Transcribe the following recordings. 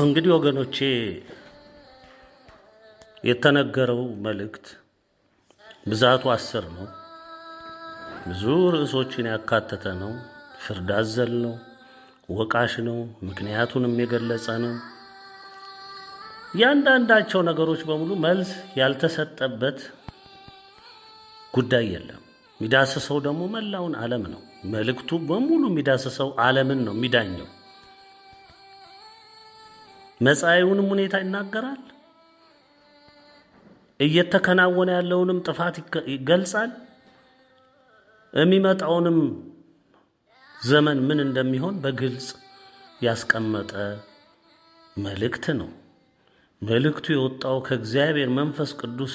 እንግዲህ ወገኖቼ የተነገረው መልእክት ብዛቱ 10 ነው። ብዙ ርዕሶችን ያካተተ ነው። ፍርድ አዘል ነው፣ ወቃሽ ነው፣ ምክንያቱንም የገለጸ ነው። ያንዳንዳቸው ነገሮች በሙሉ መልስ ያልተሰጠበት ጉዳይ የለም። የሚዳስሰው ደግሞ መላውን ዓለም ነው። መልእክቱ በሙሉ የሚዳስሰው ዓለምን ነው የሚዳኘው። መጻኢውንም ሁኔታ ይናገራል። እየተከናወነ ያለውንም ጥፋት ይገልጻል። የሚመጣውንም ዘመን ምን እንደሚሆን በግልጽ ያስቀመጠ መልእክት ነው። መልእክቱ የወጣው ከእግዚአብሔር መንፈስ ቅዱስ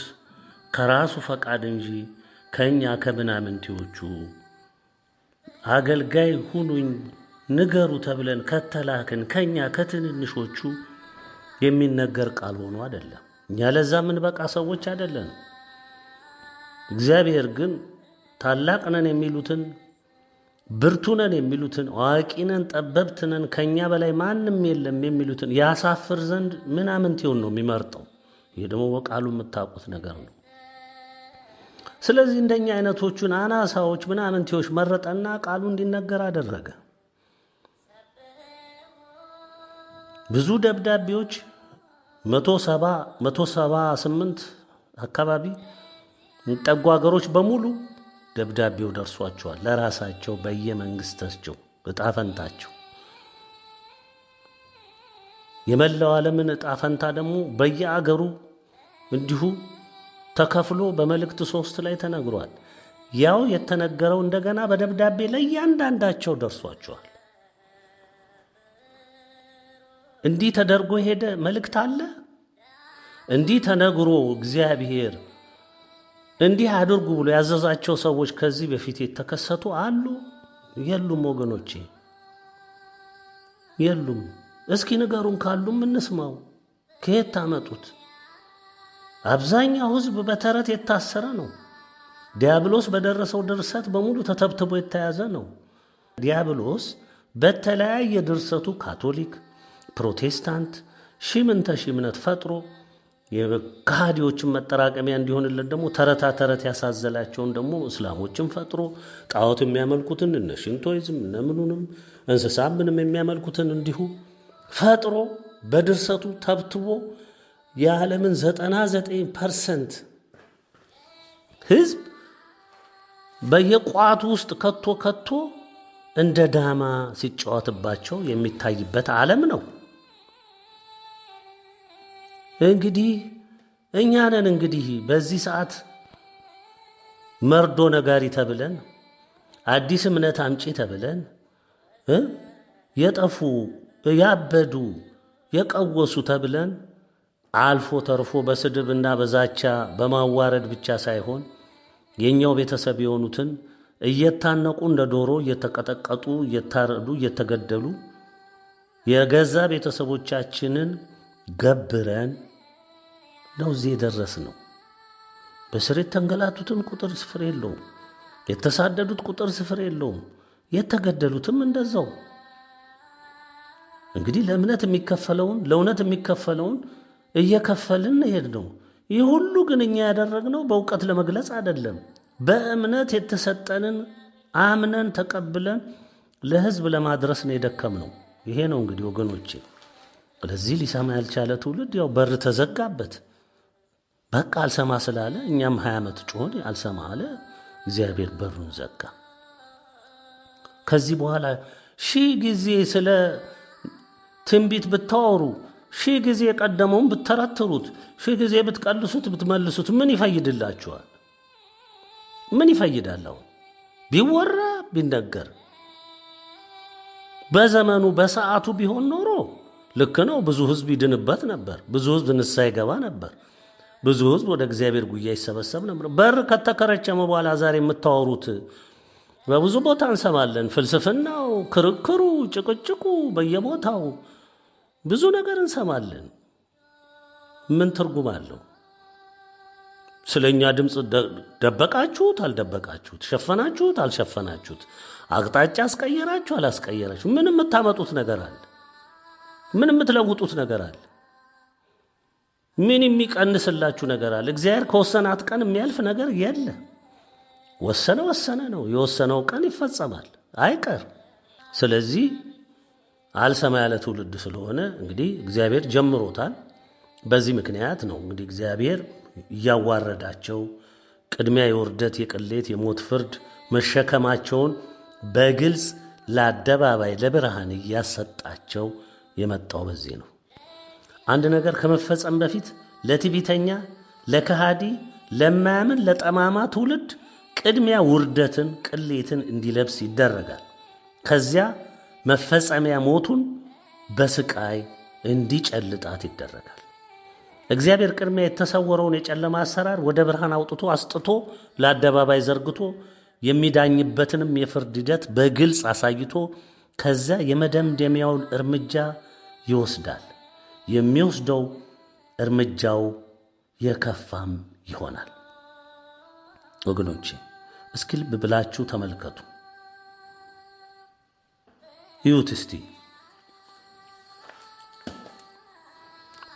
ከራሱ ፈቃድ እንጂ ከኛ ከምናምንቴዎቹ አገልጋይ ሁኑኝ ንገሩ ተብለን ከተላክን ከኛ ከትንንሾቹ የሚነገር ቃል ሆኖ አይደለም። እኛ ለዛ ምን በቃ ሰዎች አይደለም። እግዚአብሔር ግን ታላቅ ነን የሚሉትን ብርቱ ነን የሚሉትን አዋቂ ነን ጠበብት ነን ከኛ በላይ ማንም የለም የሚሉትን ያሳፍር ዘንድ ምናምንቴውን ነው የሚመርጠው። ይሄ ደግሞ በቃሉ የምታውቁት ነገር ነው። ስለዚህ እንደኛ አይነቶቹን አናሳዎች ምናምንቴዎች መረጠና ቃሉ እንዲነገር አደረገ። ብዙ ደብዳቤዎች 178 አካባቢ ጠጉ ሀገሮች በሙሉ ደብዳቤው ደርሷቸዋል። ለራሳቸው በየመንግስታቸው ዕጣ ፈንታቸው የመላው ዓለምን ዕጣ ፈንታ ደግሞ በየአገሩ እንዲሁ ተከፍሎ በመልእክት 3 ላይ ተነግሯል። ያው የተነገረው እንደገና በደብዳቤ ላይ ያንዳንዳቸው ደርሷቸዋል። እንዲህ ተደርጎ ሄደ መልእክት አለ። እንዲህ ተነግሮ እግዚአብሔር እንዲህ አድርጉ ብሎ ያዘዛቸው ሰዎች ከዚህ በፊት የተከሰቱ አሉ? የሉም ወገኖቼ፣ የሉም። እስኪ ንገሩን፣ ካሉም እንስማው። ከየት ታመጡት? አብዛኛው ሕዝብ በተረት የታሰረ ነው። ዲያብሎስ በደረሰው ድርሰት በሙሉ ተተብትቦ የተያዘ ነው። ዲያብሎስ በተለያየ ድርሰቱ ካቶሊክ፣ ፕሮቴስታንት ሺምንተ ሺምነት ፈጥሮ የካህዲዎችን መጠራቀሚያ እንዲሆንለት ደግሞ ተረት ያሳዘላቸውን ደግሞ እስላሞችን ፈጥሮ ጣዖት የሚያመልኩትን እነ ሽንቶይዝም እነ ምኑንም እንስሳ ምንም የሚያመልኩትን እንዲሁ ፈጥሮ በድርሰቱ ተብትቦ የዓለምን 99% ህዝብ በየቋቱ ውስጥ ከቶ እንደ ዳማ ሲጫወትባቸው የሚታይበት ዓለም ነው። እንግዲህ እኛ ነን እንግዲህ በዚህ ሰዓት መርዶ ነጋሪ ተብለን አዲስ እምነት አምጪ ተብለን የጠፉ ያበዱ የቀወሱ ተብለን አልፎ ተርፎ በስድብና በዛቻ በማዋረድ ብቻ ሳይሆን የኛው ቤተሰብ የሆኑትን እየታነቁ እንደ ዶሮ እየተቀጠቀጡ እየታረዱ እየተገደሉ የገዛ ቤተሰቦቻችንን ገብረን ነው እዚህ የደረስነው። በስር የተንገላቱትን ቁጥር ስፍር የለውም። የተሳደዱት ቁጥር ስፍር የለውም። የተገደሉትም እንደዛው። እንግዲህ ለእምነት የሚከፈለውን እየከፈልን ሄድ ነው። ይህ ሁሉ ግን እኛ ያደረግነው በእውቀት ለመግለጽ አይደለም። በእምነት የተሰጠንን አምነን ተቀብለን ለህዝብ ለማድረስ ነው የደከምነው። ይሄ ነው እንግዲህ ወገኖቼ። ስለዚህ ሊሰማ ያልቻለ ትውልድ ያው በር ተዘጋበት። በቃ አልሰማ ስላለ እኛም 20 ዓመት ጮህን፣ አልሰማ አለ። እግዚአብሔር በሩን ዘጋ። ከዚህ በኋላ 1000 ጊዜ ስለ ትንቢት ብታወሩ፣ 1000 ጊዜ የቀደመውን ብተረትሩት፣ 1000 ጊዜ ብትቀልሱት ብትመልሱት ምን ይፈይድላችኋል? ምን ይፈይዳል? ቢወራ ቢነገር በዘመኑ በሰዓቱ ቢሆን ኖሮ ልክ ነው። ብዙ ህዝብ ይድንበት ነበር። ብዙ ህዝብ ንስሐ ይገባ ነበር። ብዙ ህዝብ ወደ እግዚአብሔር ጉያ ይሰበሰብ ነበር። በር ከተከረቸመ በኋላ ዛሬ የምታወሩት በብዙ ቦታ እንሰማለን። ፍልስፍናው፣ ክርክሩ፣ ጭቅጭቁ በየቦታው ብዙ ነገር እንሰማለን። ምን ትርጉም አለው? ስለኛ ድምጽ ደበቃችሁት አልደበቃችሁት፣ ሸፈናችሁት አልሸፈናችሁት፣ አቅጣጫ አስቀየራችሁ አላስቀየራችሁ፣ ምንም የምታመጡት ነገር አለ? ምን የምትለውጡት ነገር አለ? ምን የሚቀንስላችሁ ነገር አለ? እግዚአብሔር ከወሰናት ቀን የሚያልፍ ነገር የለ። ወሰነ ነው። የወሰነው ቀን ይፈጸማል፣ አይቀር። ስለዚህ አልሰማ ያለ ትውልድ ስለሆነ እንግዲህ እግዚአብሔር ጀምሮታል። በዚህ ምክንያት ነው እንግዲህ እግዚአብሔር እያዋረዳቸው ቅድሚያ የውርደት፣ የቅሌት፣ የሞት ፍርድ መሸከማቸውን በግልጽ ለአደባባይ ለብርሃን እያሰጣቸው የመጣው በዚህ ነው። አንድ ነገር ከመፈጸም በፊት ለትዕቢተኛ፣ ለከሃዲ፣ ለማያምን፣ ለጠማማ ትውልድ ቅድሚያ ውርደትን፣ ቅሌትን እንዲለብስ ይደረጋል። ከዚያ መፈጸሚያ ሞቱን በስቃይ እንዲጨልጣት ይደረጋል። እግዚአብሔር ቅድሚያ የተሰወረውን የጨለማ አሰራር ወደ ብርሃን አውጥቶ አስጥቶ ለአደባባይ ዘርግቶ የሚዳኝበትንም የፍርድ ሂደት በግልጽ አሳይቶ ከዚያ የመደምደሚያውን እርምጃ ይወስዳል። የሚወስደው እርምጃው የከፋም ይሆናል። ወገኖቼ እስኪ ልብ ብላችሁ ተመልከቱ። ይሁት እስቲ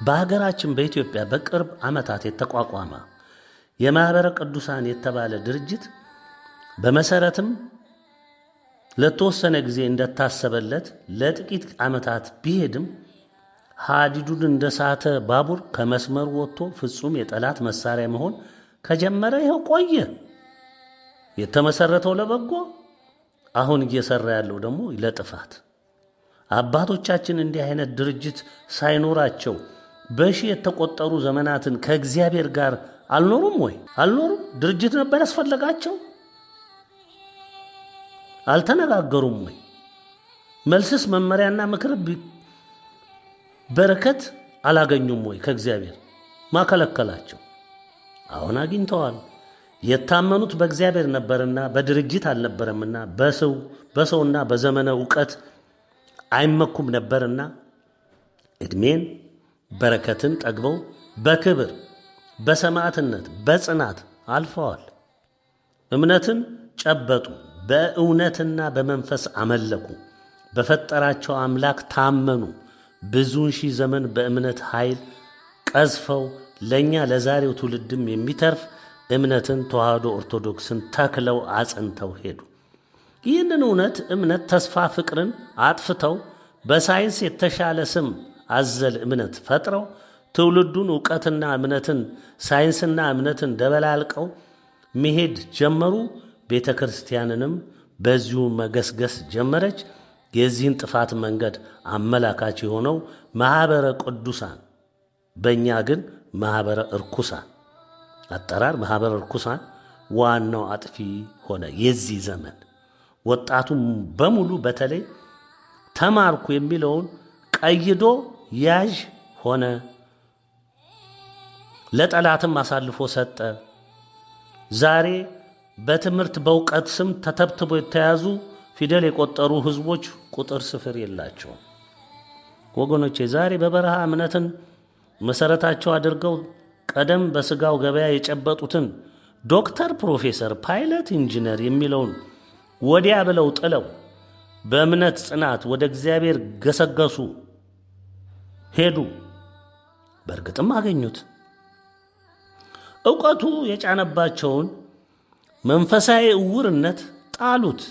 በሀገራችን በኢትዮጵያ በቅርብ ዓመታት የተቋቋመ የማኅበረ ቅዱሳን የተባለ ድርጅት በመሰረትም ለተወሰነ ጊዜ እንደታሰበለት ለጥቂት ዓመታት ቢሄድም ሐዲዱን እንደሳተ ባቡር ከመስመሩ ወጥቶ ፍጹም የጠላት መሳሪያ መሆን ከጀመረ ይኸው ቆየ። የተመሰረተው ለበጎ፣ አሁን እየሰራ ያለው ደግሞ ለጥፋት። አባቶቻችን እንዲህ አይነት ድርጅት ሳይኖራቸው በሺህ የተቆጠሩ ዘመናትን ከእግዚአብሔር ጋር አልኖሩም ወይ? አልኖሩም? ድርጅት ነበር ያስፈለጋቸው? አልተነጋገሩም ወይ? መልስስ መመሪያና ምክር በረከት አላገኙም ወይ? ከእግዚአብሔር ማከለከላቸው? አሁን አግኝተዋል። የታመኑት በእግዚአብሔር ነበርና በድርጅት አልነበረምና በሰውና በዘመነ ዕውቀት አይመኩም ነበርና ዕድሜን በረከትን ጠግበው በክብር በሰማዕትነት በጽናት አልፈዋል። እምነትን ጨበጡ፣ በእውነትና በመንፈስ አመለኩ፣ በፈጠራቸው አምላክ ታመኑ። ብዙውን ሺህ ዘመን በእምነት ኃይል ቀዝፈው ለእኛ ለዛሬው ትውልድም የሚተርፍ እምነትን ተዋህዶ ኦርቶዶክስን ተክለው አጽንተው ሄዱ። ይህንን እውነት፣ እምነት፣ ተስፋ፣ ፍቅርን አጥፍተው በሳይንስ የተሻለ ስም አዘል እምነት ፈጥረው ትውልዱን ዕውቀትና እምነትን፣ ሳይንስና እምነትን ደበላልቀው መሄድ ጀመሩ። ቤተ ክርስቲያንንም በዚሁ መገስገስ ጀመረች። የዚህን ጥፋት መንገድ አመላካች የሆነው ማኅበረ ቅዱሳን፣ በእኛ ግን ማኅበረ እርኩሳን አጠራር ማኅበረ እርኩሳን ዋናው አጥፊ ሆነ። የዚህ ዘመን ወጣቱም በሙሉ በተለይ ተማርኩ የሚለውን ቀይዶ ያዥ ሆነ። ለጠላትም አሳልፎ ሰጠ። ዛሬ በትምህርት በእውቀት ስም ተተብትቦ የተያዙ ፊደል የቆጠሩ ሕዝቦች ቁጥር ስፍር የላቸውም። ወገኖቼ ዛሬ በበረሃ እምነትን መሰረታቸው አድርገው ቀደም በስጋው ገበያ የጨበጡትን ዶክተር፣ ፕሮፌሰር፣ ፓይለት፣ ኢንጂነር የሚለውን ወዲያ ብለው ጥለው በእምነት ጽናት ወደ እግዚአብሔር ገሰገሱ፣ ሄዱ። በእርግጥም አገኙት። ዕውቀቱ የጫነባቸውን መንፈሳዊ ዕውርነት ጣሉት።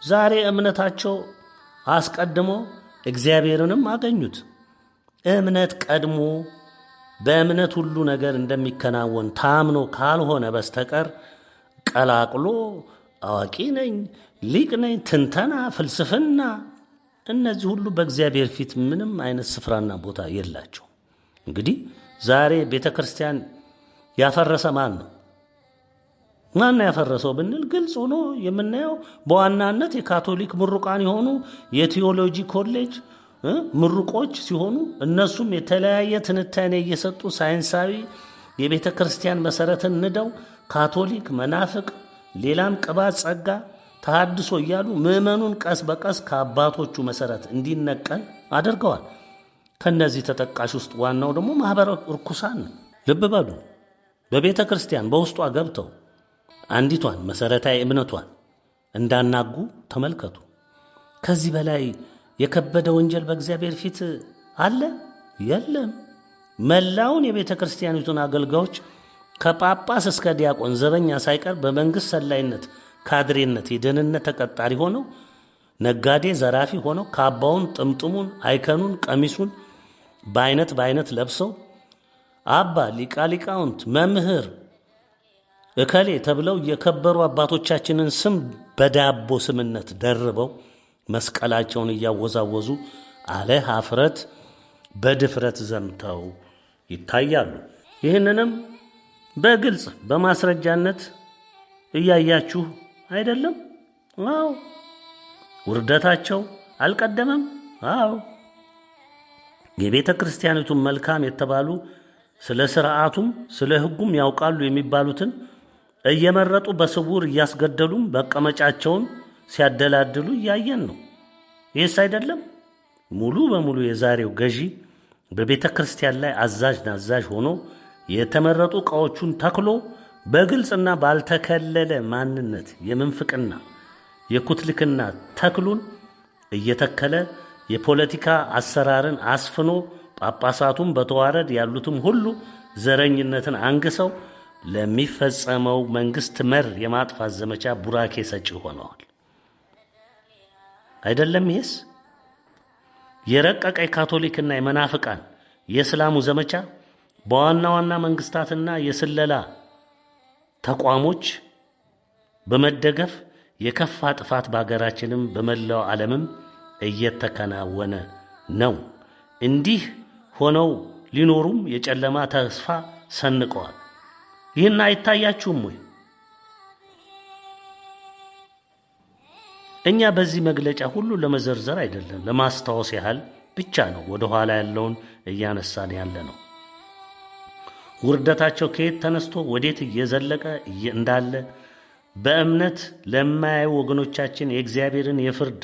ዛሬ እምነታቸው አስቀድሞ እግዚአብሔርንም አገኙት። እምነት ቀድሞ በእምነት ሁሉ ነገር እንደሚከናወን ታምኖ ካልሆነ በስተቀር ቀላቅሎ አዋቂ ነኝ፣ ሊቅ ነኝ፣ ትንተና፣ ፍልስፍና፣ እነዚህ ሁሉ በእግዚአብሔር ፊት ምንም አይነት ስፍራና ቦታ የላቸው። እንግዲህ ዛሬ ቤተ ክርስቲያን ያፈረሰ ማን ነው? ማን ያፈረሰው ብንል ግልጽ ሆኖ የምናየው በዋናነት የካቶሊክ ምሩቃን የሆኑ የቴዎሎጂ ኮሌጅ ምሩቆች ሲሆኑ እነሱም የተለያየ ትንታኔ እየሰጡ ሳይንሳዊ የቤተ ክርስቲያን መሰረትን ንደው ካቶሊክ፣ መናፍቅ፣ ሌላም ቅባት፣ ጸጋ፣ ተሐድሶ እያሉ ምዕመኑን ቀስ በቀስ ከአባቶቹ መሰረት እንዲነቀል አድርገዋል። ከነዚህ ተጠቃሽ ውስጥ ዋናው ደግሞ ማኅበረ ርኩሳን ነው። ልብ በሉ። በቤተ ክርስቲያን በውስጧ ገብተው አንዲቷን መሰረታዊ እምነቷን እንዳናጉ ተመልከቱ። ከዚህ በላይ የከበደ ወንጀል በእግዚአብሔር ፊት አለ? የለም። መላውን የቤተ ክርስቲያኒቱን አገልጋዮች ከጳጳስ እስከ ዲያቆን ዘበኛ ሳይቀር በመንግስት ሰላይነት፣ ካድሬነት፣ የደህንነት ተቀጣሪ ሆነው ነጋዴ፣ ዘራፊ ሆነው ካባውን፣ ጥምጥሙን፣ አይከኑን፣ ቀሚሱን በአይነት ለብሰው አባ ሊቃውንት መምህር እከሌ ተብለው የከበሩ አባቶቻችንን ስም በዳቦ ስምነት ደርበው መስቀላቸውን እያወዛወዙ አለ ሀፍረት በድፍረት ዘምተው ይታያሉ። ይህንንም በግልጽ በማስረጃነት እያያችሁ አይደለም? አዎ። ውርደታቸው አልቀደመም? አዎ። የቤተ ክርስቲያኒቱን መልካም የተባሉ ስለ ሥርዓቱም ስለ ሕጉም ያውቃሉ የሚባሉትን እየመረጡ በስውር እያስገደሉም መቀመጫቸውን ሲያደላድሉ እያየን ነው። ይህስ አይደለም? ሙሉ በሙሉ የዛሬው ገዢ በቤተ ክርስቲያን ላይ አዛዥ ናዛዥ ሆኖ የተመረጡ ዕቃዎቹን ተክሎ በግልጽና ባልተከለለ ማንነት የምንፍቅና የኩትልክና ተክሉን እየተከለ የፖለቲካ አሰራርን አስፍኖ ጳጳሳቱም በተዋረድ ያሉትም ሁሉ ዘረኝነትን አንግሰው ለሚፈጸመው መንግስት መር የማጥፋት ዘመቻ ቡራኬ ሰጪ ሆነዋል። አይደለም? ይሄስ የረቀቀ ካቶሊክና የመናፍቃን የእስላሙ ዘመቻ በዋና ዋና መንግስታትና የስለላ ተቋሞች በመደገፍ የከፋ ጥፋት በአገራችንም በመላው ዓለምም እየተከናወነ ነው። እንዲህ ሆነው ሊኖሩም የጨለማ ተስፋ ሰንቀዋል። ይህን አይታያችሁም ወይ? እኛ በዚህ መግለጫ ሁሉ ለመዘርዘር አይደለም፣ ለማስታወስ ያህል ብቻ ነው ወደ ኋላ ያለውን እያነሳን ያለ ነው። ውርደታቸው ከየት ተነስቶ ወዴት እየዘለቀ እንዳለ በእምነት ለማያዩ ወገኖቻችን የእግዚአብሔርን የፍርድ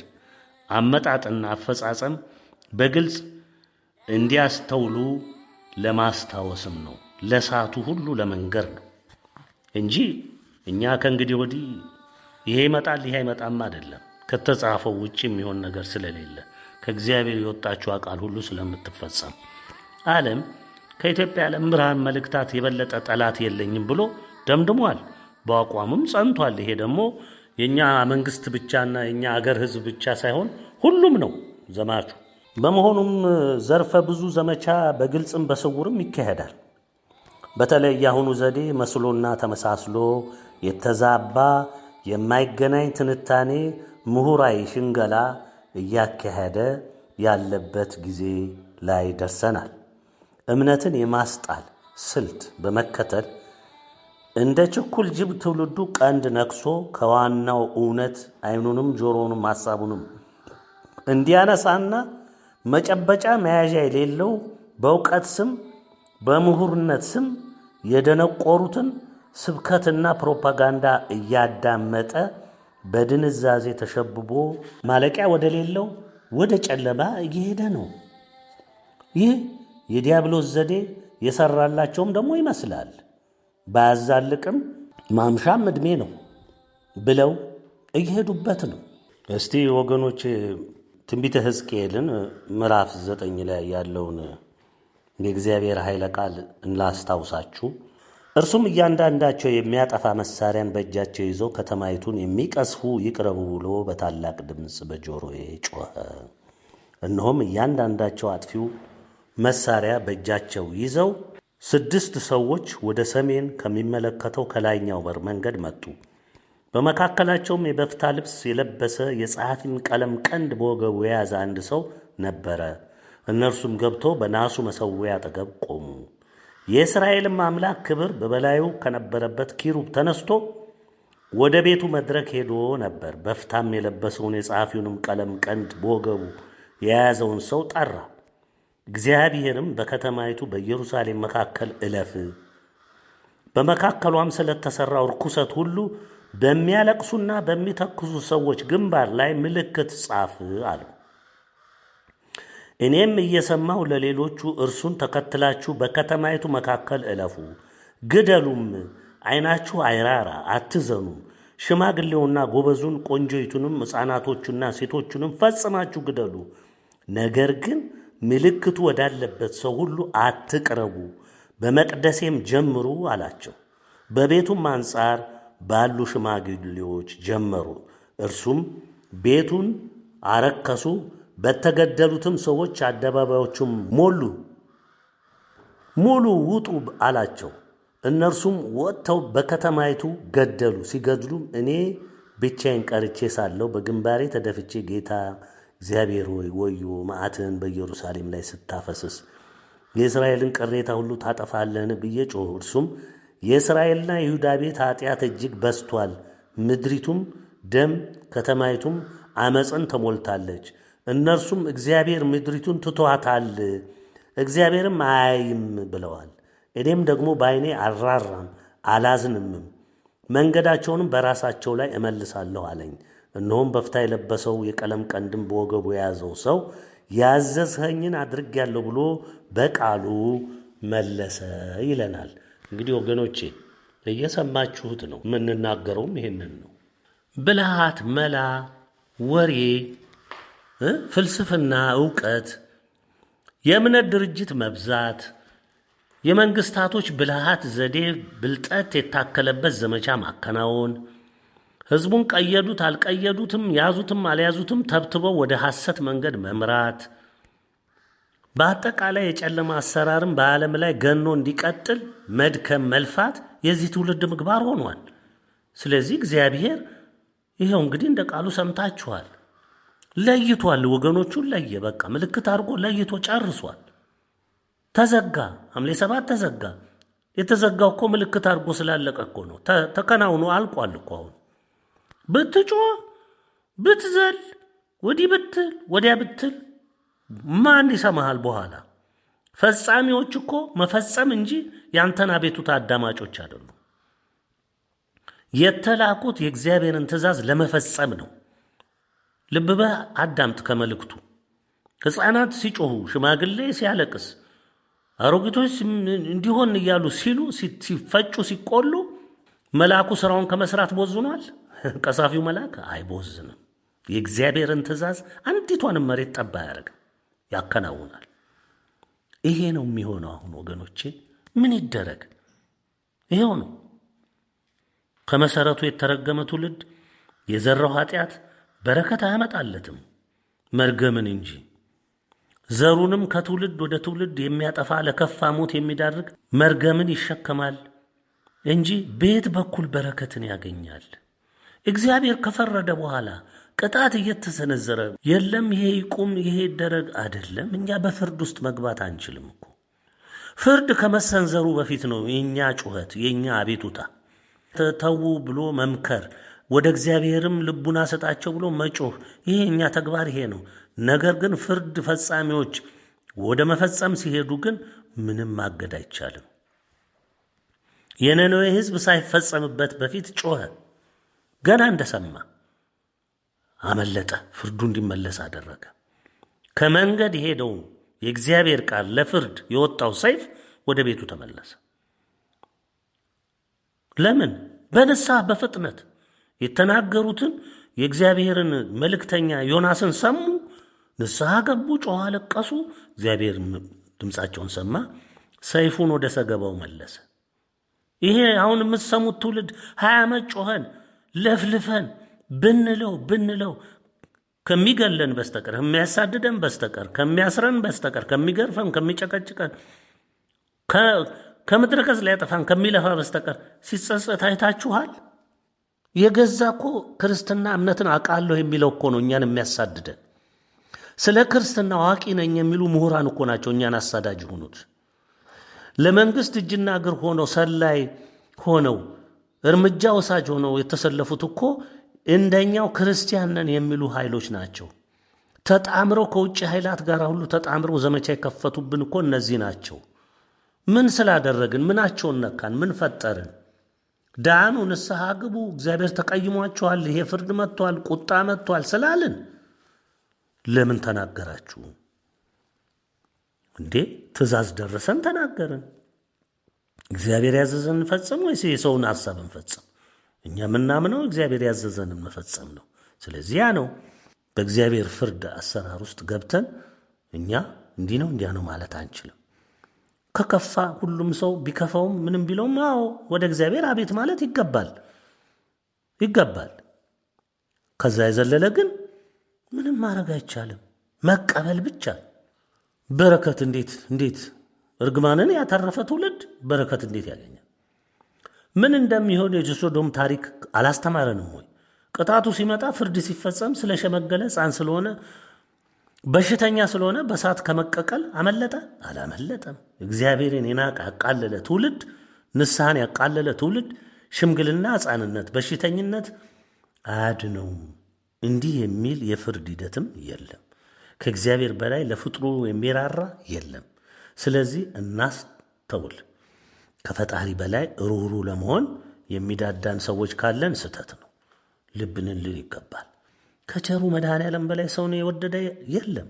አመጣጥና አፈጻጸም በግልጽ እንዲያስተውሉ ለማስታወስም ነው፣ ለሳቱ ሁሉ ለመንገር ነው እንጂ እኛ ከእንግዲህ ወዲህ ይሄ ይመጣል ይሄ አይመጣም አይደለም። ከተጻፈው ውጪ የሚሆን ነገር ስለሌለ ከእግዚአብሔር የወጣችው ቃል ሁሉ ስለምትፈጸም ዓለም ከኢትዮጵያ ዓለም ብርሃን መልእክታት የበለጠ ጠላት የለኝም ብሎ ደምድሟል። በአቋምም ጸንቷል። ይሄ ደግሞ የኛ መንግስት ብቻና የኛ አገር ህዝብ ብቻ ሳይሆን ሁሉም ነው ዘማቹ። በመሆኑም ዘርፈ ብዙ ዘመቻ በግልጽም በስውርም ይካሄዳል። በተለይ ያሁኑ ዘዴ መስሎና ተመሳስሎ የተዛባ የማይገናኝ ትንታኔ ምሁራዊ ሽንገላ እያካሄደ ያለበት ጊዜ ላይ ደርሰናል። እምነትን የማስጣል ስልት በመከተል እንደ ችኩል ጅብ ትውልዱ ቀንድ ነክሶ ከዋናው እውነት አይኑንም ጆሮንም ሐሳቡንም እንዲያነሳና መጨበጫ መያዣ የሌለው በእውቀት ስም በምሁርነት ስም የደነቆሩትን ስብከትና ፕሮፓጋንዳ እያዳመጠ በድንዛዜ ተሸብቦ ማለቂያ ወደ ሌለው ወደ ጨለማ እየሄደ ነው። ይህ የዲያብሎስ ዘዴ የሰራላቸውም ደግሞ ይመስላል። ባያዛልቅም ማምሻም ዕድሜ ነው ብለው እየሄዱበት ነው። እስቲ ወገኖች ትንቢተ ሕዝቅኤልን ምዕራፍ 9 ላይ ያለውን የእግዚአብሔር ኃይለ ቃል እንላስታውሳችሁ። እርሱም እያንዳንዳቸው የሚያጠፋ መሳሪያን በእጃቸው ይዘው ከተማይቱን የሚቀስፉ ይቅረቡ ብሎ በታላቅ ድምፅ በጆሮዬ ጮኸ። እነሆም እያንዳንዳቸው አጥፊው መሳሪያ በእጃቸው ይዘው 6 ሰዎች ወደ ሰሜን ከሚመለከተው ከላይኛው በር መንገድ መጡ። በመካከላቸውም የበፍታ ልብስ የለበሰ የጸሐፊም ቀለም ቀንድ በወገቡ የያዘ አንድ ሰው ነበረ። እነርሱም ገብተው በናሱ መሠዊያ አጠገብ ቆሙ። የእስራኤልም አምላክ ክብር በበላዩ ከነበረበት ኪሩብ ተነስቶ ወደ ቤቱ መድረክ ሄዶ ነበር። በፍታም የለበሰውን የጸሐፊውንም ቀለም ቀንድ በወገቡ የያዘውን ሰው ጠራ። እግዚአብሔርም በከተማይቱ በኢየሩሳሌም መካከል እለፍ፣ በመካከሏም ስለተሠራው ርኩሰት ሁሉ በሚያለቅሱና በሚተክዙ ሰዎች ግንባር ላይ ምልክት ጻፍ አለው። እኔም እየሰማሁ ለሌሎቹ እርሱን ተከትላችሁ በከተማይቱ መካከል እለፉ፣ ግደሉም፣ ዓይናችሁ አይራራ፣ አትዘኑም። ሽማግሌውና ጎበዙን፣ ቆንጆይቱንም፣ ሕፃናቶቹና ሴቶቹንም ፈጽማችሁ ግደሉ። ነገር ግን ምልክቱ ወዳለበት ሰው ሁሉ አትቅረቡ፣ በመቅደሴም ጀምሩ አላቸው። በቤቱም አንጻር ባሉ ሽማግሌዎች ጀመሩ። እርሱም ቤቱን አረከሱ፣ በተገደሉትም ሰዎች አደባባዮቹም ሙሉ ውጡ አላቸው። እነርሱም ወጥተው በከተማይቱ ገደሉ። ሲገድሉም እኔ ብቻዬን ቀርቼ ሳለሁ በግንባሬ ተደፍቼ ጌታ እግዚአብሔር ሆይ ወዮ፣ መዓትህን በኢየሩሳሌም ላይ ስታፈስስ የእስራኤልን ቅሬታ ሁሉ ታጠፋለህን ብዬ ጮኹ። እርሱም የእስራኤልና ይሁዳ ቤት ኃጢአት እጅግ በዝቷል፣ ምድሪቱም ደም ከተማይቱም ዓመፅን ተሞልታለች። እነርሱም እግዚአብሔር ምድሪቱን ትቶአታል፣ እግዚአብሔርም አያይም ብለዋል። እኔም ደግሞ በዓይኔ አልራራም አላዝንምም፣ መንገዳቸውንም በራሳቸው ላይ እመልሳለሁ አለኝ። እነሆም በፍታ የለበሰው የቀለም ቀንድም በወገቡ የያዘው ሰው ያዘዝኸኝን አድርጌአለሁ ብሎ በቃሉ መለሰ ይለናል። እንግዲህ ወገኖቼ እየሰማችሁት ነው። የምንናገረውም ይሄንን ነው። ብልሃት፣ መላ፣ ወሬ፣ ፍልስፍና፣ ዕውቀት፣ የእምነት ድርጅት መብዛት፣ የመንግስታቶች ብልሃት፣ ዘዴ፣ ብልጠት የታከለበት ዘመቻ ማከናወን፣ ህዝቡን ቀየዱት አልቀየዱትም፣ ያዙትም አልያዙትም ተብትበው ወደ ሐሰት መንገድ መምራት፣ በአጠቃላይ የጨለማ አሰራርም በዓለም ላይ ገኖ እንዲቀጥል መድከም፣ መልፋት የዚህ ትውልድ ምግባር ሆኗል። ስለዚህ እግዚአብሔር ይኸው እንግዲህ እንደ ቃሉ ሰምታችኋል። ለይቷል፣ ወገኖቹን ለየ። በቃ ምልክት አድርጎ ለይቶ ጨርሷል። ተዘጋ። ሐምሌ 7 ተዘጋ። የተዘጋው እኮ ምልክት አድርጎ ስላለቀ እኮ ነው። ተከናውኖ አልቋል እኮ። አሁን ብትጮህ ብትዘል ወዲህ ብትል ወዲያ ብትል ማን ይሰማሃል? በኋላ ፈጻሚዎች እኮ መፈጸም እንጂ ያንተን አቤቱታ አዳማጮች አይደሉም። የተላኩት የእግዚአብሔርን ትእዛዝ ለመፈጸም ነው። ልብ በህ አዳምጥ። ከመልእክቱ ሕፃናት ሲጮሁ፣ ሽማግሌ ሲያለቅስ፣ አሮጊቶች እንዲሆን እያሉ ሲሉ ሲፈጩ ሲቆሉ መልአኩ ስራውን ከመስራት ቦዝኗል? ቀሳፊው መልአክ አይቦዝንም። የእግዚአብሔርን ትእዛዝ አንዲቷንም መሬት ጠብ አያደርግም፣ ያከናውናል። ይሄ ነው የሚሆነው። አሁን ወገኖቼ ምን ይደረግ? ይሄው ነው። ከመሰረቱ የተረገመ ትውልድ የዘራው ኃጢአት በረከት አያመጣለትም፣ መርገምን እንጂ። ዘሩንም ከትውልድ ወደ ትውልድ የሚያጠፋ ለከፋ ሞት የሚዳርግ መርገምን ይሸከማል እንጂ በየት በኩል በረከትን ያገኛል? እግዚአብሔር ከፈረደ በኋላ ቅጣት እየተሰነዘረ የለም ይሄ ይቁም ይሄ ይደረግ አይደለም። እኛ በፍርድ ውስጥ መግባት አንችልም እኮ። ፍርድ ከመሰንዘሩ በፊት ነው የኛ ጩኸት፣ የኛ አቤቱታ። ተው ብሎ መምከር፣ ወደ እግዚአብሔርም ልቡና ሰጣቸው ብሎ መጮህ፣ ይሄ እኛ ተግባር ይሄ ነው። ነገር ግን ፍርድ ፈጻሚዎች ወደ መፈጸም ሲሄዱ ግን ምንም ማገድ አይቻልም። የነነዌ ሕዝብ ሳይፈጸምበት በፊት ጮኸ። ገና እንደሰማ አመለጠ፣ ፍርዱ እንዲመለስ አደረገ። ከመንገድ የሄደው የእግዚአብሔር ቃል ለፍርድ የወጣው ሰይፍ ወደ ቤቱ ተመለሰ። ለምን? በንስሐ በፍጥነት የተናገሩትን የእግዚአብሔርን መልእክተኛ ዮናስን ሰሙ፣ ንስሐ ገቡ፣ ጮኸ፣ አለቀሱ። እግዚአብሔር ድምፃቸውን ሰማ፣ ሰይፉን ወደ ሰገባው መለሰ። ይሄ አሁን የምትሰሙት ትውልድ 20 ዓመት ጮኸን ለፍልፈን ብንለው ከሚገለን በስተቀር ከሚያሳድደን በስተቀር ከሚያስረን በስተቀር ከሚገርፈን ከሚጨቀጭቀን ከምድረ ገጽ ሊያጠፋን ከሚለፋ በስተቀር ሲጸጸት አይታችኋል? የገዛ እኮ ክርስትና እምነትን አውቃለሁ የሚለው እኮ ነው እኛን የሚያሳድደን። ስለ ክርስትና አዋቂ ነኝ የሚሉ ምሁራን እኮ ናቸው እኛን አሳዳጅ ሆኑት። ለመንግስት እጅና እግር ሆነው ሰላይ ሆነው እርምጃ ወሳጅ ሆነው የተሰለፉት እኮ እንደኛው ክርስቲያን ነን የሚሉ ኃይሎች ናቸው። ተጣምረው ከውጭ ኃይላት ጋር ሁሉ ተጣምረው ዘመቻ የከፈቱብን እኮ እነዚህ ናቸው። ምን ስላደረግን? ምናቸውን ነካን? ምን ፈጠርን? ዳኑ፣ ንስሐ ግቡ፣ እግዚአብሔር ተቀይሟቸዋል፣ ይሄ ፍርድ መጥቷል፣ ቁጣ መጥቷል ስላልን ለምን ተናገራችሁ እንዴ? ትእዛዝ ደረሰን ተናገርን። እግዚአብሔር ያዘዘን እንፈጽም ወይስ የሰውን ሐሳብ እንፈጽም? እኛ ምናምነው እግዚአብሔር ያዘዘንን መፈጸም ነው። ስለዚህ ያ ነው በእግዚአብሔር ፍርድ አሰራር ውስጥ ገብተን እኛ እንዲህ ነው እንዲያ ነው ማለት አንችልም። ከከፋ ሁሉም ሰው ቢከፋውም ምንም ቢለውም አዎ ወደ እግዚአብሔር አቤት ማለት ይገባል። ከዛ የዘለለ ግን ምንም ማድረግ አይቻልም። መቀበል ብቻ። በረከት እንዴት እርግማንን ያተረፈ ትውልድ በረከት እንዴት ያገኛል? ምን እንደሚሆን የሶዶም ታሪክ አላስተማረንም ወይ? ቅጣቱ ሲመጣ ፍርድ ሲፈጸም ስለሸመገለ ሕፃን ስለሆነ በሽተኛ ስለሆነ በሳት ከመቀቀል አመለጠ? አላመለጠም። እግዚአብሔርን የናቀ ያቃለለ ትውልድ፣ ንስሐን ያቃለለ ትውልድ ሽምግልና፣ ሕፃንነት፣ በሽተኝነት አያድነውም። እንዲህ የሚል የፍርድ ሂደትም የለም። ከእግዚአብሔር በላይ ለፍጥሩ የሚራራ የለም። ስለዚህ እናስተውል። ከፈጣሪ በላይ ሩሩ ለመሆን የሚዳዳን ሰዎች ካለን ስተት ነው። ልብ ልንል ይገባል። ከቸሩ መድኃኔዓለም በላይ ሰውን የወደደ የለም።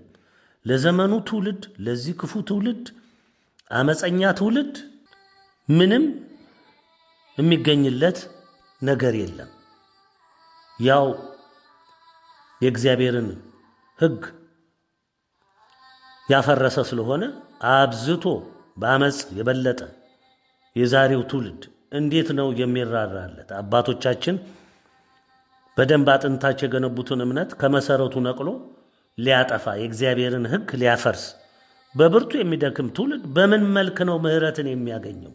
ለዘመኑ ትውልድ፣ ለዚህ ክፉ ትውልድ፣ አመፀኛ ትውልድ ምንም የሚገኝለት ነገር የለም። ያው የእግዚአብሔርን ሕግ ያፈረሰ ስለሆነ አብዝቶ በአመፅ የበለጠ የዛሬው ትውልድ እንዴት ነው የሚራራለት? አባቶቻችን በደንብ አጥንታቸው የገነቡትን እምነት ከመሰረቱ ነቅሎ ሊያጠፋ የእግዚአብሔርን ሕግ ሊያፈርስ በብርቱ የሚደክም ትውልድ በምን መልክ ነው ምሕረትን የሚያገኘው?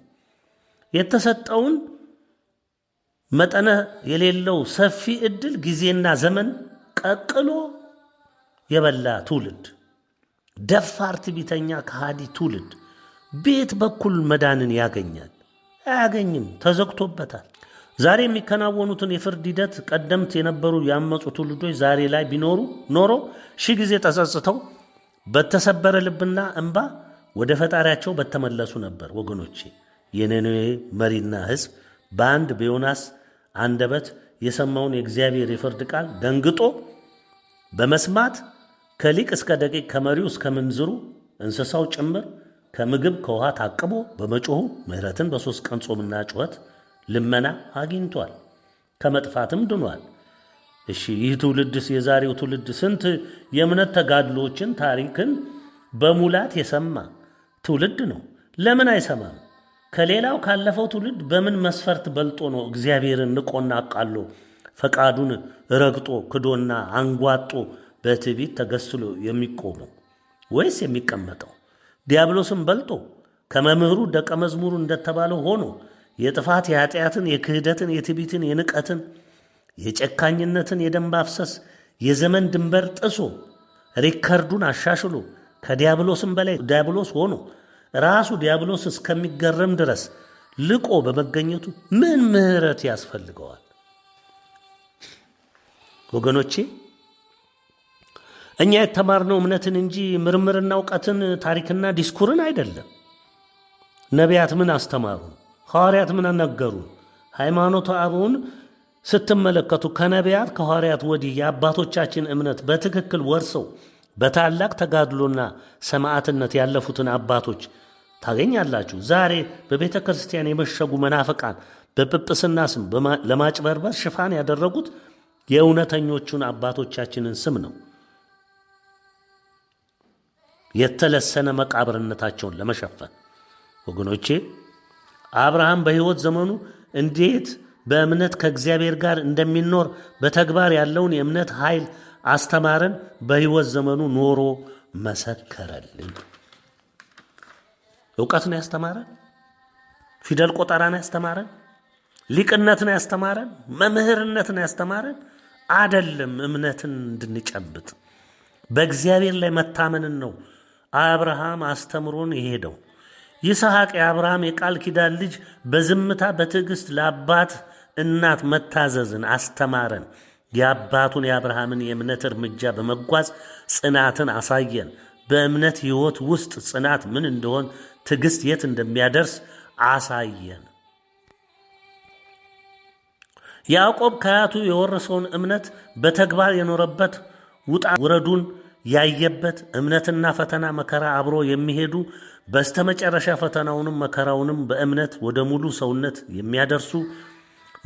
የተሰጠውን መጠነ የሌለው ሰፊ ዕድል ጊዜና ዘመን ቀቅሎ የበላ ትውልድ፣ ደፋር ትዕቢተኛ ከሃዲ ትውልድ ቤት በኩል መዳንን ያገኛል? አያገኝም። ተዘግቶበታል። ዛሬ የሚከናወኑትን የፍርድ ሂደት ቀደምት የነበሩ ያመፁ ትውልዶች ዛሬ ላይ ቢኖሩ ኖሮ ሺህ ጊዜ ተጸጽተው በተሰበረ ልብና እንባ ወደ ፈጣሪያቸው በተመለሱ ነበር። ወገኖቼ የነነዌ መሪና ሕዝብ በአንድ በዮናስ አንደበት የሰማውን የእግዚአብሔር የፍርድ ቃል ደንግጦ በመስማት ከሊቅ እስከ ደቂቅ ከመሪው እስከ ምንዝሩ እንስሳው ጭምር ከምግብ ከውሃ ታቅቦ በመጮሁ ምሕረትን በ3 ቀን ጾምና ጩኸት ልመና አግኝቷል። ከመጥፋትም ድኗል። እሺ ይህ ትውልድስ የዛሬው ትውልድ ስንት የእምነት ተጋድሎችን ታሪክን በሙላት የሰማ ትውልድ ነው። ለምን አይሰማም? ከሌላው ካለፈው ትውልድ በምን መስፈርት በልጦ ነው እግዚአብሔርን ንቆና አቃሎ ፈቃዱን ረግጦ ክዶና አንጓጦ በትዕቢት ተገስሎ የሚቆመው ወይስ የሚቀመጠው? ዲያብሎስን በልጦ ከመምህሩ ደቀ መዝሙሩ እንደተባለው ሆኖ የጥፋት የኃጢአትን የክህደትን የትዕቢትን የንቀትን የጨካኝነትን የደም ማፍሰስ የዘመን ድንበር ጥሶ ሪከርዱን አሻሽሎ ከዲያብሎስም በላይ ዲያብሎስ ሆኖ ራሱ ዲያብሎስ እስከሚገረም ድረስ ልቆ በመገኘቱ ምን ምሕረት ያስፈልገዋል? ወገኖቼ እኛ የተማርነው እምነትን እንጂ ምርምርና እውቀትን ታሪክና ዲስኩርን አይደለም። ነቢያት ምን አስተማሩ? ሐዋርያት ምን ነገሩ? ሃይማኖተ አበውን ስትመለከቱ ከነቢያት ከሐዋርያት ወዲህ የአባቶቻችን እምነት በትክክል ወርሰው በታላቅ ተጋድሎና ሰማዕትነት ያለፉትን አባቶች ታገኛላችሁ። ዛሬ በቤተ ክርስቲያን የመሸጉ መናፍቃን በጵጵስና ስም ለማጭበርበር ሽፋን ያደረጉት የእውነተኞቹን አባቶቻችንን ስም ነው። የተለሰነ መቃብርነታቸውን ለመሸፈን። ወገኖቼ አብርሃም በሕይወት ዘመኑ እንዴት በእምነት ከእግዚአብሔር ጋር እንደሚኖር በተግባር ያለውን የእምነት ኃይል አስተማረን። በሕይወት ዘመኑ ኖሮ መሰከረልን። እውቀትን ያስተማረን፣ ፊደል ቆጠራን ያስተማረን፣ ሊቅነትን ያስተማረን፣ መምህርነትን ያስተማረን አይደለም። እምነትን እንድንጨብጥ በእግዚአብሔር ላይ መታመንን ነው አብርሃም አስተምሮን የሄደው። ይስሐቅ የአብርሃም የቃል ኪዳን ልጅ በዝምታ በትዕግስት ለአባት እናት መታዘዝን አስተማረን። የአባቱን የአብርሃምን የእምነት እርምጃ በመጓዝ ጽናትን አሳየን። በእምነት ሕይወት ውስጥ ጽናት ምን እንደሆን፣ ትዕግስት የት እንደሚያደርስ አሳየን። ያዕቆብ ከአያቱ የወረሰውን እምነት በተግባር የኖረበት፣ ውጣ ውረዱን ያየበት፣ እምነትና ፈተና መከራ አብሮ የሚሄዱ በስተመጨረሻ ፈተናውንም መከራውንም በእምነት ወደ ሙሉ ሰውነት የሚያደርሱ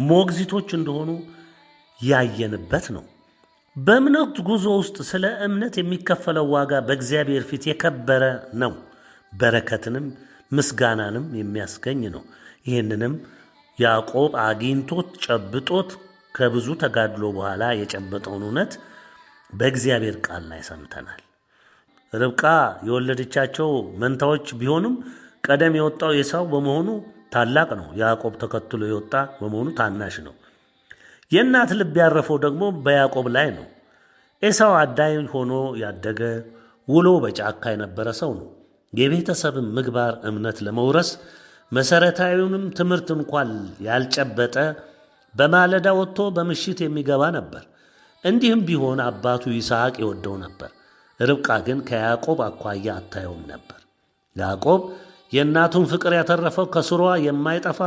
ሞግዚቶች እንደሆኑ ያየንበት ነው። በእምነት ጉዞ ውስጥ ስለ እምነት የሚከፈለው ዋጋ በእግዚአብሔር ፊት የከበረ ነው። በረከትንም ምስጋናንም የሚያስገኝ ነው። ይህንንም ያዕቆብ አግኝቶት ጨብጦት ከብዙ ተጋድሎ በኋላ የጨበጠውን እውነት በእግዚአብሔር ቃል ላይ ሰምተናል። ርብቃ የወለደቻቸው መንታዎች ቢሆኑም ቀደም የወጣው ኤሳው በመሆኑ ታላቅ ነው። ያዕቆብ ተከትሎ የወጣ በመሆኑ ታናሽ ነው። የእናት ልብ ያረፈው ደግሞ በያዕቆብ ላይ ነው። ኤሳው አዳኝ ሆኖ ያደገ ውሎ በጫካ የነበረ ሰው ነው። የቤተሰብን ምግባር እምነት ለመውረስ መሰረታዊውንም ትምህርት እንኳን ያልጨበጠ በማለዳ ወጥቶ በምሽት የሚገባ ነበር። እንዲህም ቢሆን አባቱ ይስሐቅ ይወደው ነበር። ርብቃ ግን ከያዕቆብ አኳያ አታየውም ነበር። ያዕቆብ የእናቱን ፍቅር ያተረፈው ከስሯ የማይጠፋ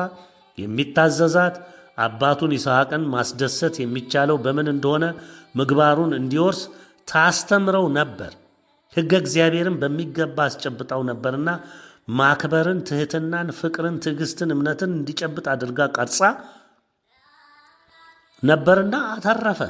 የሚታዘዛት አባቱን ይስሐቅን ማስደሰት የሚቻለው በምን እንደሆነ ምግባሩን እንዲወርስ ታስተምረው ነበር። ሕገ እግዚአብሔርን በሚገባ አስጨብጣው ነበርና ማክበርን፣ ትህትናን፣ ፍቅርን፣ ትዕግስትን፣ እምነትን እንዲጨብጥ አድርጋ ቀርጻ ነበርና አተረፈ።